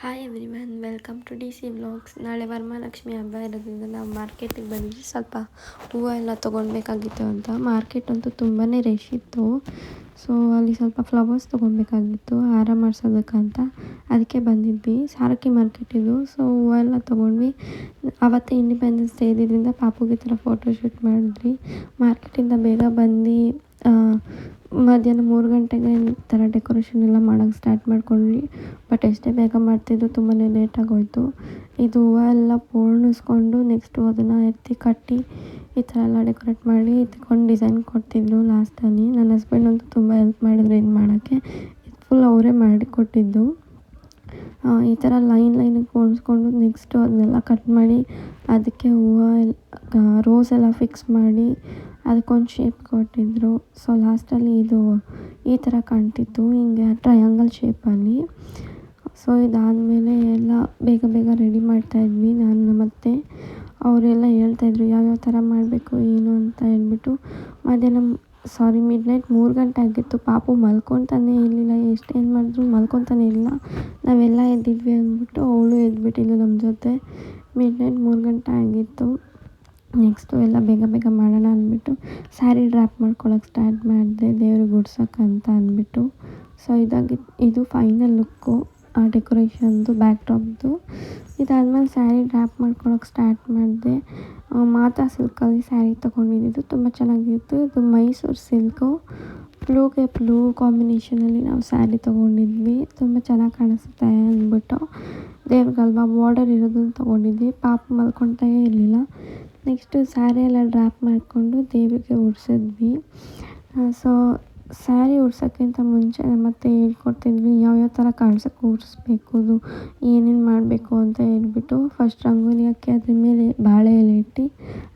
Hi everyone, welcome to D C vlogs. ನಾಳೆ ವರಮಹಾಲಕ್ಷ್ಮಿ ಹಬ್ಬ ಇರೋದ್ರಿಂದ ನಾವು ಮಾರ್ಕೆಟಿಗೆ ಬಂದಿದ್ವಿ. ಸ್ವಲ್ಪ ಹೂವು ಎಲ್ಲ ತೊಗೊಳ್ಬೇಕಾಗಿತ್ತು ಅಂತ. ಮಾರ್ಕೆಟ್ ಅಂತೂ ತುಂಬಾ ರಶ್ ಇತ್ತು. ಸೊ ಅಲ್ಲಿ ಸ್ವಲ್ಪ ಫ್ಲವರ್ಸ್ ತೊಗೊಳ್ಬೇಕಾಗಿತ್ತು ಹಾರ ಮಾಡ್ಸೋದಕ್ಕಂತ, ಅದಕ್ಕೆ ಬಂದಿದ್ವಿ. ಸಾರಕ್ಕಿ ಮಾರ್ಕೆಟ್ ಇದು. ಸೊ ಹೂವೆಲ್ಲ ತೊಗೊಂಡ್ವಿ. ಆವತ್ತೇ ಇಂಡಿಪೆಂಡೆನ್ಸ್ ಡೇ ಇದ್ದಿದ್ದರಿಂದ ಪಾಪುಗೆ ಥರ ಫೋಟೋಶೂಟ್ ಮಾಡಿದ್ವಿ. ಮಾರ್ಕೆಟಿಂದ ಬೇಗ ಬಂದು ಮಧ್ಯಾಹ್ನ 3 ಗಂಟೆಗೆ ಈ ಥರ ಡೆಕೋರೇಷನ್ ಎಲ್ಲ ಮಾಡೋಕ್ಕೆ ಸ್ಟಾರ್ಟ್ ಮಾಡ್ಕೊಂಡ್ವಿ. ಬಟ್ ಎಷ್ಟೇ ಬೇಗ ಮಾಡ್ತಿದ್ರು ತುಂಬಾ ಲೇಟಾಗೋಯಿತು. ಇದು ಹೂವು ಎಲ್ಲ ಪೋಣಿಸ್ಕೊಂಡು ನೆಕ್ಸ್ಟು ಅದನ್ನು ಎತ್ತಿ ಕಟ್ಟಿ ಈ ಥರ ಎಲ್ಲ ಡೆಕೋರೇಟ್ ಮಾಡಿ ಎತ್ಕೊಂಡು ಡಿಸೈನ್ ಕೊಡ್ತಿದ್ರು ಲಾಸ್ಟಲ್ಲಿ. ನನ್ನ ಹಸ್ಬೆಂಡ್ ಅಂತೂ ತುಂಬ ಹೆಲ್ಪ್ ಮಾಡಿದ್ರು ಇದು ಮಾಡೋಕ್ಕೆ. ಇದು ಫುಲ್ ಅವರೇ ಮಾಡಿ ಕೊಟ್ಟಿದ್ದು. ಈ ಥರ ಲೈನಿಗೆ ಪೋಣಿಸ್ಕೊಂಡು ನೆಕ್ಸ್ಟು ಅದನ್ನೆಲ್ಲ ಕಟ್ ಮಾಡಿ ಅದಕ್ಕೆ ಹೂವು ರೋಸ್ ಎಲ್ಲ ಫಿಕ್ಸ್ ಮಾಡಿ ಅದಕ್ಕೊಂದು ಶೇಪ್ ಕೊಟ್ಟಿದ್ದರು. ಸೊ ಲಾಸ್ಟಲ್ಲಿ ಇದು ಈ ಥರ ಕಾಣ್ತಿತ್ತು, ಹಿಂಗೆ ಟ್ರಯಾಂಗಲ್ ಶೇಪಲ್ಲಿ. ಸೊ ಇದಾದಮೇಲೆ ಎಲ್ಲ ಬೇಗ ರೆಡಿ ಮಾಡ್ತಾಯಿದ್ವಿ. ನಾನು ಮತ್ತು ಅವರೆಲ್ಲ ಹೇಳ್ತಾಯಿದ್ರು ಯಾವ್ಯಾವ ಥರ ಮಾಡಬೇಕು ಏನು ಅಂತ ಹೇಳ್ಬಿಟ್ಟು. ಮಿಡ್ನೈಟ್ 3 ಗಂಟೆ ಆಗಿತ್ತು. ಪಾಪು ಮಲ್ಕೊತಾನೆ ಇರಲಿಲ್ಲ. ಏನು ಮಾಡಿದ್ರು ಮಲ್ಕೊತಾನೆ ಇಲ್ಲ. ನಾವೆಲ್ಲ ಎದ್ದಿದ್ವಿ ಅಂದ್ಬಿಟ್ಟು ಅವಳು ಎದ್ಬಿಟ್ಟಿದ್ಲು ನಮ್ಮ ಜೊತೆ. ಮಿಡ್ನೈಟ್ 3 ಗಂಟೆ ಆಗಿತ್ತು. ನೆಕ್ಸ್ಟು ಎಲ್ಲ ಬೇಗ ಮಾಡೋಣ ಅಂದ್ಬಿಟ್ಟು ಸ್ಯಾರಿ ಡ್ರಾಪ್ ಮಾಡ್ಕೊಳಕ್ಕೆ ಸ್ಟಾರ್ಟ್ ಮಾಡಿದೆ, ದೇವ್ರಿಗೆ ಉಡ್ಸೋಕ್ಕಂತ ಅಂದ್ಬಿಟ್ಟು. ಸೊ ಇದು ಫೈನಲ್ ಲುಕ್ಕು ಆ ಡೆಕೋರೇಷನ್ದು, ಬ್ಯಾಕ್ ಡ್ರಾಪ್ದು. ಇದಾದ್ಮೇಲೆ ಸ್ಯಾರಿ ಡ್ರಾಪ್ ಮಾಡ್ಕೊಳಕ್ಕೆ ಸ್ಟಾರ್ಟ್ ಮಾಡಿದೆ. ಮಾತಾ ಸಿಲ್ಕಲ್ಲಿ ಸ್ಯಾರಿ ತೊಗೊಂಡಿದ್ದು ತುಂಬ ಚೆನ್ನಾಗಿತ್ತು. ಇದು ಮೈಸೂರು ಸಿಲ್ಕು, ಬ್ಲೂ ಕಾಂಬಿನೇಷನಲ್ಲಿ ನಾವು ಸ್ಯಾರಿ ತೊಗೊಂಡಿದ್ವಿ. ತುಂಬ ಚೆನ್ನಾಗಿ ಕಾಣಿಸುತ್ತೆ ಅಂದ್ಬಿಟ್ಟು ದೇವ್ರಿಗಲ್ವಾ ಬಾರ್ಡರ್ ಇರೋದನ್ನು ತೊಗೊಂಡಿದ್ವಿ. ಪಾಪು ಮಲ್ಕೊಳ್ತಾ ಇರಲಿಲ್ಲ. ನೆಕ್ಸ್ಟು ಸ್ಯಾರಿ ಎಲ್ಲ ಡ್ರಾಪ್ ಮಾಡಿಕೊಂಡು ದೇವರಿಗೆ ಉಡ್ಸಿದ್ವಿ. ಸೊ ಸ್ಯಾರಿ ಉಡ್ಸೋಕ್ಕಿಂತ ಮುಂಚೆ ಮತ್ತೆ ಹೇಳ್ಕೊಡ್ತಿದ್ವಿ ಯಾವ್ಯಾವ ಥರ ಕಾಣ್ಸೋಕ್ಕೆ ಉಡಿಸ್ಬೇಕು, ಅದು ಏನೇನು ಮಾಡಬೇಕು ಅಂತ ಹೇಳ್ಬಿಟ್ಟು. ಫಸ್ಟ್ ರಂಗೋಲಿ ಹಾಕಿ ಅದ್ರ ಮೇಲೆ ಬಾಳೆ ಎಲೆ ಇಟ್ಟು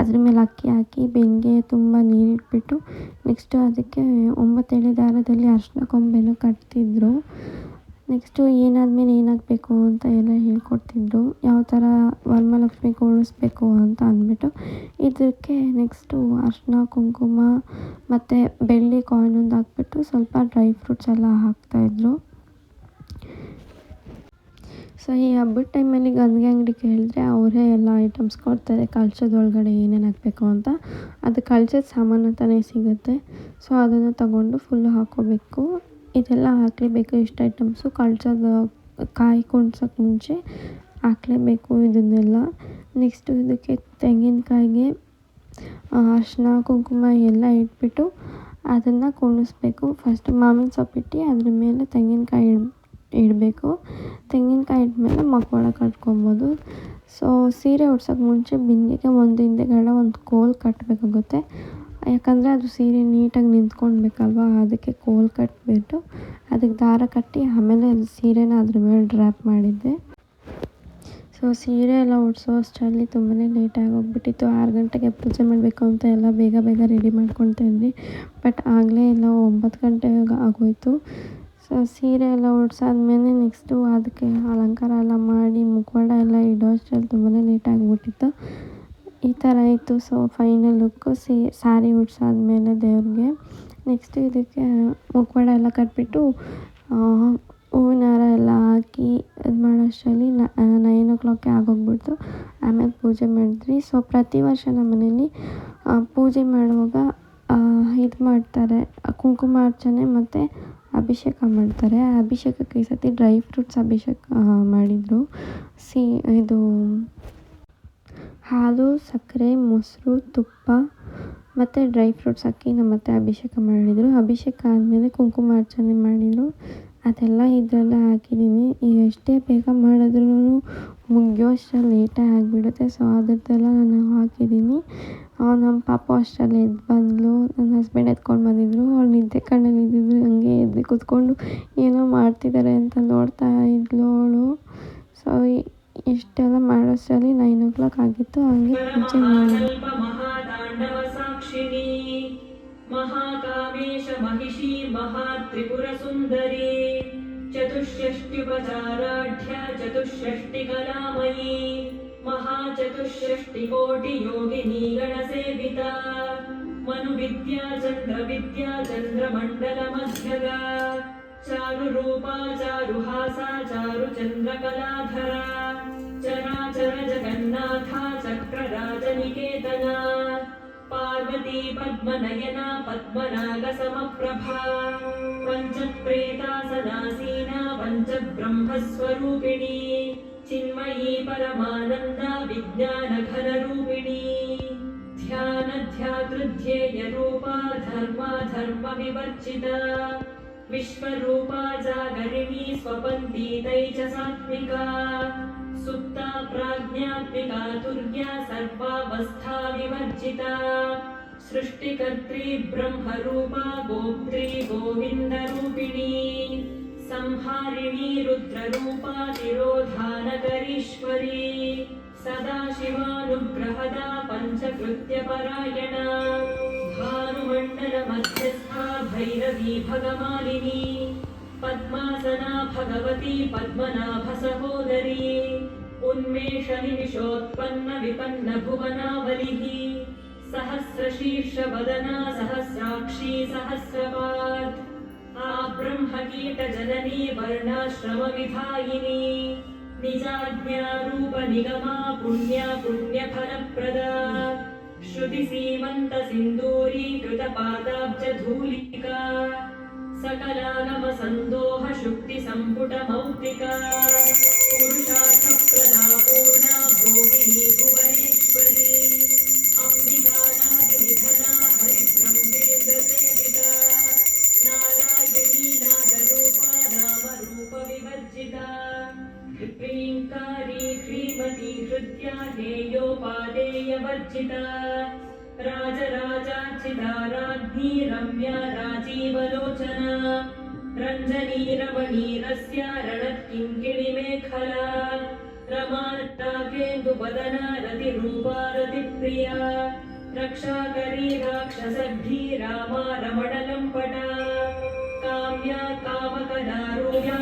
ಅದ್ರ ಮೇಲೆ ಅಕ್ಕಿ ಹಾಕಿ ಬೆಂಗೆ ತುಂಬ ನೀರಿಟ್ಬಿಟ್ಟು ನೆಕ್ಸ್ಟು ಅದಕ್ಕೆ 9 ಎಳೆ ದಾರದಲ್ಲಿ ಅರಿಶಿನ ಕೊಂಬೆನೂ ಕಟ್ತಿದ್ರು. ನೆಕ್ಸ್ಟು ಏನಾದಮೇಲೆ ಏನಾಗಬೇಕು ಅಂತ ಎಲ್ಲ ಹೇಳ್ಕೊಡ್ತಿದ್ರು, ಯಾವ ಥರ ವರಮಹಾಲಕ್ಷ್ಮಿ ಕೂರಿಸ್ಬೇಕು ಅಂತ ಅಂದ್ಬಿಟ್ಟು. ಇದಕ್ಕೆ ನೆಕ್ಸ್ಟು ಅರಿಶಿನ ಕುಂಕುಮ ಮತ್ತು ಬೆಳ್ಳಿ ಕಾಯಿನ್ ಒಂದು ಹಾಕ್ಬಿಟ್ಟು ಸ್ವಲ್ಪ ಡ್ರೈ ಫ್ರೂಟ್ಸ್ ಎಲ್ಲ ಹಾಕ್ತಾಯಿದ್ರು. ಸೊ ಈ ಹಬ್ಬದ ಟೈಮಲ್ಲಿ ಗಂಧಿಗೆ ಅಂಗಡಿಗೆ ಹೇಳಿದ್ರೆ ಅವರೇ ಎಲ್ಲ ಐಟಮ್ಸ್ ಕೊಡ್ತಾರೆ, ಕಳಶದೊಳಗಡೆ ಏನೇನು ಹಾಕಬೇಕು ಅಂತ. ಅದು ಕಳಶದ ಸಾಮಾನು ಅಂತಲೇ ಸಿಗುತ್ತೆ. ಸೊ ಅದನ್ನು ತಗೊಂಡು ಫುಲ್ಲು ಹಾಕ್ಕೋಬೇಕು. ಇದೆಲ್ಲ ಹಾಕಲೇಬೇಕು, ಇಷ್ಟು ಐಟಮ್ಸು ಕಳಶದ ಕಾಯಿ ಕುಣ್ಸೋಕ್ಕೆ ಮುಂಚೆ ಹಾಕಲೇಬೇಕು ಇದನ್ನೆಲ್ಲ. ನೆಕ್ಸ್ಟು ಇದಕ್ಕೆ ತೆಂಗಿನಕಾಯಿಗೆ ಅರಿಶಿನ ಕುಂಕುಮ ಎಲ್ಲ ಇಟ್ಬಿಟ್ಟು ಅದನ್ನು ಕುಣಿಸ್ಬೇಕು. ಫಸ್ಟ್ ಮಾವಿನ ಸೊಪ್ಪಿಟ್ಟು ಅದ್ರ ಮೇಲೆ ತೆಂಗಿನಕಾಯಿ ಇಡಬೇಕು. ತೆಂಗಿನಕಾಯಿ ಇಟ್ಮೇಲೆ ಮಕ್ಕಳ ಕಟ್ಕೊಬೋದು. ಸೊ ಸೀರೆ ಉಡ್ಸೋಕ್ಕೆ ಮುಂಚೆ ಬಿಂದಿಗೆ ಹಿಂದೆಗಡೆ ಒಂದು ಕೋಲ್ ಕಟ್ಟಬೇಕಾಗುತ್ತೆ. ಯಾಕಂದರೆ ಅದು ಸೀರೆ ನೀಟಾಗಿ ನಿಂತ್ಕೊಳ್ಬೇಕಲ್ವ, ಅದಕ್ಕೆ ಕೋಲ್ ಕಟ್ಟಿಬಿಟ್ಟು ಅದಕ್ಕೆ ದಾರ ಕಟ್ಟಿ ಆಮೇಲೆ ಸೀರೆನ ಅದ್ರ ಮೇಲೆ ಡ್ರಾಪ್ ಮಾಡಿದ್ದೆ. ಸೊ ಸೀರೆ ಎಲ್ಲ ಉಡ್ಸೋ ಅಷ್ಟರಲ್ಲಿ ತುಂಬಾ ಲೇಟಾಗಿ ಹೋಗ್ಬಿಟ್ಟಿತ್ತು. 6 ಗಂಟೆಗೆ ಪೂಜೆ ಮಾಡಬೇಕು ಅಂತ ಎಲ್ಲ ಬೇಗ ರೆಡಿ ಮಾಡ್ಕೊಳ್ತಾ ಇದ್ವಿ. ಬಟ್ ಆಗಲೇ ಎಲ್ಲ 9 ಗಂಟೆ ಆಗೋಯಿತು. ಸೊ ಸೀರೆ ಎಲ್ಲ ಉಡ್ಸಾದ್ಮೇಲೆ ನೆಕ್ಸ್ಟು ಅದಕ್ಕೆ ಅಲಂಕಾರ ಎಲ್ಲ ಮಾಡಿ ಮುಖವಾಡ ಎಲ್ಲ ಇಡೋ ಅಷ್ಟರಲ್ಲಿ ತುಂಬಾ ಲೇಟಾಗಿಬಿಟ್ಟಿತ್ತು. ಈ ಥರ ಇತ್ತು. ಸೊ ಫೈನಲ್ ಲುಕ್ಕು ಸ್ಯಾರಿ ಉಡ್ಸಾದ್ಮೇಲೆ ದೇವ್ರಿಗೆ ನೆಕ್ಸ್ಟು ಇದಕ್ಕೆ ಮುಖವಾಡ ಎಲ್ಲ ಕಟ್ಬಿಟ್ಟು ಹೂವಿನ ಹಾರ ಎಲ್ಲ ಹಾಕಿ ಇದು ಮಾಡೋ ಅಷ್ಟರಲ್ಲಿ 9 o'clock ಆಗೋಗ್ಬಿಡ್ತು. ಆಮೇಲೆ ಪೂಜೆ ಮಾಡಿದ್ವಿ. ಸೊ ಪ್ರತಿ ವರ್ಷ ನಮ್ಮ ಮನೇಲಿ ಪೂಜೆ ಮಾಡುವಾಗ ಇದು ಮಾಡ್ತಾರೆ, ಕುಂಕುಮಾರ್ಚನೆ ಮತ್ತು ಅಭಿಷೇಕ ಮಾಡ್ತಾರೆ. ಅಭಿಷೇಕಕ್ಕೆ ಈ ಸತಿ ಡ್ರೈ ಫ್ರೂಟ್ಸ್ ಅಭಿಷೇಕ ಮಾಡಿದರು. ಇದು ಹಾಲು, ಸಕ್ಕರೆ, ಮೊಸರು, ತುಪ್ಪ ಮತ್ತು ಡ್ರೈ ಫ್ರೂಟ್ಸ್ ಹಾಕಿ ನಮ್ಮತ್ತೆ ಅಭಿಷೇಕ ಮಾಡಿದರು. ಅಭಿಷೇಕ ಆದಮೇಲೆ ಕುಂಕುಮಾರ್ಚನೆ ಮಾಡಿದರು. ಅದೆಲ್ಲ ಇದರಲ್ಲೇ ಹಾಕಿದ್ದೀನಿ. ಎಷ್ಟೇ ಬೇಗ ಮಾಡಿದ್ರೂ ಮುಗಿಯೋ ಅಷ್ಟರಲ್ಲಿ ಲೇಟೇ ಆಗಿಬಿಡುತ್ತೆ. ಸೊ ಅದರದ್ದೆಲ್ಲ ನಾನು ಹಾಕಿದ್ದೀನಿ. ನಮ್ಮ ಪಾಪು ಅಷ್ಟರಲ್ಲಿ ಎದ್ದು ಬಂದಳು. ನನ್ನ ಹಸ್ಬೆಂಡ್ ಎತ್ಕೊಂಡು ಬಂದಿದ್ದರು. ಅವಳು ನಿದ್ದೆ ಕಣ್ಣಲ್ಲಿ ಇದ್ದಿದ್ದು ಹಂಗೆ ಎದ್ದು ಕೂತ್ಕೊಂಡು ಏನೋ ಮಾಡ್ತಿದ್ದಾರೆ ಅಂತ ನೋಡ್ತಾ ಇದ್ಲು ಅವಳು. ಸೊ ಇಷ್ಟೆಲ್ಲ ಮಾಡೋಷ್ಟರಲ್ಲಿ 9 o'clock ಆಗಿತ್ತು. ಹಂಗೆ ಪೂಜೆ ಮಾಡಿದ್ವಿ. महाकामेश महिषी महात्रिपुरसुन्दरी चतुष्षष्ट्युपचाराढ्या चतुष्षष्टिकलामयी महाचतुष्षष्टिकोटियोगिनी गणसेविता मनुविद्या चन्द्रमण्डलमध्यगा चारुरूपा चारुहासा चारुचन्द्रकलाधरा चराचर जगन्नाथा चक्रराजनिकेतना पार्वती पद्मनयना पद्मनागसमप्रभा पञ्चप्रेतासनासीना पञ्चब्रह्मस्वरूपिणी चिन्मयी परमानन्दा विज्ञानघनरूपिणी ध्यानध्यातृध्येयरूपा धर्माधर्मविवर्जिता विश्वरूपा जागरिणी स्वपन्ती तैजसात्मिका सुप्ता प्राज्ञात्मिका तुर्या सर्वावस्था विवर्जिता सृष्टिकर्त्री ब्रह्मरूपा गोप्त्री गोविन्दरूपिणी संहारिणी रुद्ररूपा तिरोधानकरीश्वरी सदाशिवानुग्रहदा पञ्चकृत्यपरायणा भानुमण्डलमध्यस्था भैरवी भगमालिनी पद्मासना भगवती पद्मनाभसहोदरी उन्मेषनिमिषोत्पन्न विपन्न भुवनावलिः सहस्रशीर्षवदना सहस्राक्षी सहस्रपात् आब्रह्मकीटजननी वर्णाश्रमविधायिनी निजाज्ञारूपनिगमा पुण्या पुण्यफलप्रदा श्रुतिसीमन्तसिन्दूरीकृतपादाब्जधूलिका सकलागमसन्दोहशुक्तिसम्पुटमौक्तिका पुरुषार्थप्रदा पूर्णा भोगिनी भुवनेश्वरी अम्बिकानादिनिधना हरिब्रह्मेन्द्रसेविता नारायणी नादरूपा नामरूपविवर्जिता ह्रीङ्कारी श्रीमती हृद्या हेयोपादेयवर्जिता राजराजार्चिता राज्ञी रम्या राजीवलोचना रञ्जनी रमणीरस्या रणत्किङ्किणिमेखला रमार्ताकेन्दुवदना रतिरूपा रतिप्रिया रक्षाकरी राक्षसग्धी रामा रमणलम्पटा काम्या कामकलारूया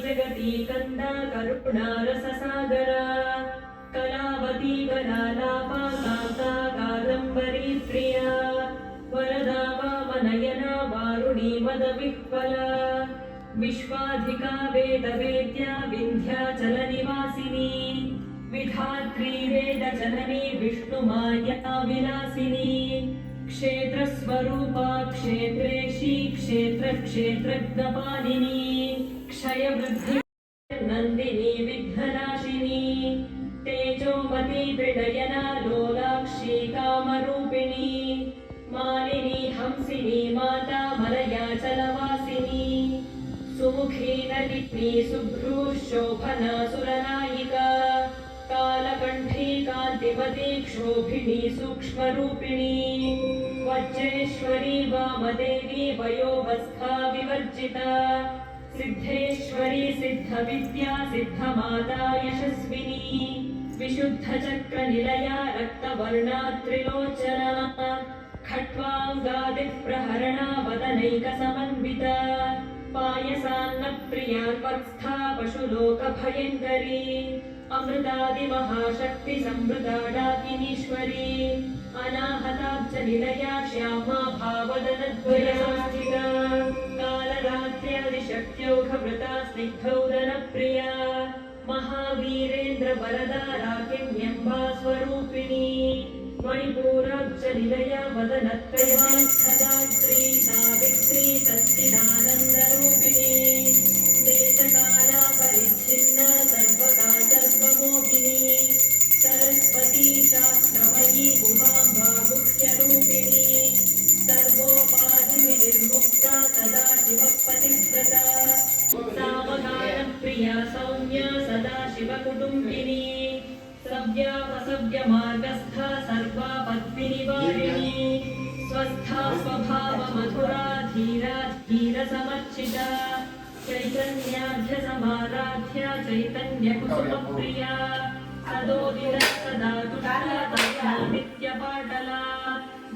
जगती कन्दा करुणारससागरा कलावती कलालापा कान्ता कादम्बरी प्रिया वरदा वामनयना वारुणी मदविह्वला विश्वाधिका वेदवेद्या विन्ध्याचलनिवासिनी विधात्री वेदजननी विष्णुमाया विलासिनी क्षेत्रस्वरूपा क्षेत्रेशी क्षेत्रक्षेत्रज्ञपालिनी क्षयवृद्धि नन्दिनी विघ्ननाशिनी तेजोमती त्रिनयना लोलाक्षी कामरूपिणी मालिनी हंसिनी माता मलयाचलवासिनी सुमुखी नलिनी सुभ्रू शोभना सुरनायिका कालकण्ठी कान्तिमती क्षोभिणी सूक्ष्मरूपिणी वज्रेश्वरी वामदेवी वयोवस्था विवर्जिता सिद्धेश्वरी सिद्धविद्या सिद्धमाता यशस्विनी विशुद्धचक्रनिलया रक्तवर्णा त्रिलोचना खट्वाङ्गादिप्रहरणा वदनैकसमन्विता पायसान्नप्रिया त्वत्स्था पशुलोकभयङ्करी अमृतादिमहाशक्तिसंवृता डाकिनीश्वरी अनाहताब्जनिलया श्यामा भावदनद्वयसंस्थिता कालरात्र्यादिशक्त्यौघवृता स्निग्धौदनप्रिया महावीरेन्द्रवरदा राकिण्यम्बा स्वरूपिणी मणिपूराब्जनिलया वदनत्रयमास्थदात्री सावित्री सच्चिदानन्दरूपिणी देशकाला परिच्छिन्ना सर्वगा सर्वमोहिनी सरस्वती शास्त्रमयी गुहाम्बा गुह्यरूपिणी सर्वोपाधिनिर्मुक्ता सदाशिवपतिव्रता सावगानप्रिया सौम्या सदाशिवकुटुम्बिनी सव्यापसव्यमार्गस्था सर्वापद्विनिवारिणी स्वस्था स्वभावमधुरा धीरा धीरसमर्चिता चैतन्याध्यसमाराध्या चैतन्यकुसुमप्रिया सदोदिता सदा तुष्टा नित्यपाटला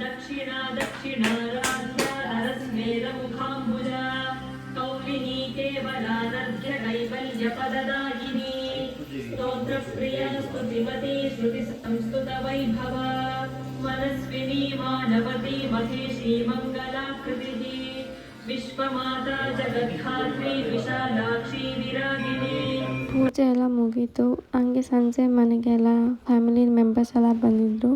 दक्षिणा दक्षिणाराध्या नरस्मेरमुखाम्बुजा कौलिनी केवलानर्घ्य कैवल्यपददायिनी स्तोत्रप्रिया स्तुतिमती श्रुतिसंस्तुतवैभवा मनस्विनी मानवती महेशी मङ्गलाकृतिः ವಿಶ್ವಮಾತಾ ಜಗದ್ಧಾತ್ರಿ ವಿಶಾಲಾಕ್ಷಿ ವಿರಾಗಿಣಿ. ಪೂಜೆ ಎಲ್ಲ ಮುಗೀತು. ಹಂಗೆ ಸಂಜೆ ಮನೆಗೆಲ್ಲ ಫ್ಯಾಮಿಲಿ ಮೆಂಬರ್ಸ್ ಎಲ್ಲ ಬಂದಿದ್ದರು.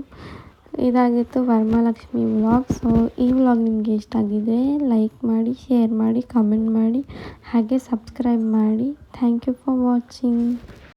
ಇದಾಗಿತ್ತು ವರಮಹಾಲಕ್ಷ್ಮಿ ವ್ಲಾಗ್. ಸೊ ಈ ವ್ಲಾಗ್ ನಿಮಗೆ ಇಷ್ಟ ಆಗಿದೆ ಲೈಕ್ ಮಾಡಿ, ಶೇರ್ ಮಾಡಿ, ಕಮೆಂಟ್ ಮಾಡಿ, ಹಾಗೆ ಸಬ್ಸ್ಕ್ರೈಬ್ ಮಾಡಿ. Thank you for watching.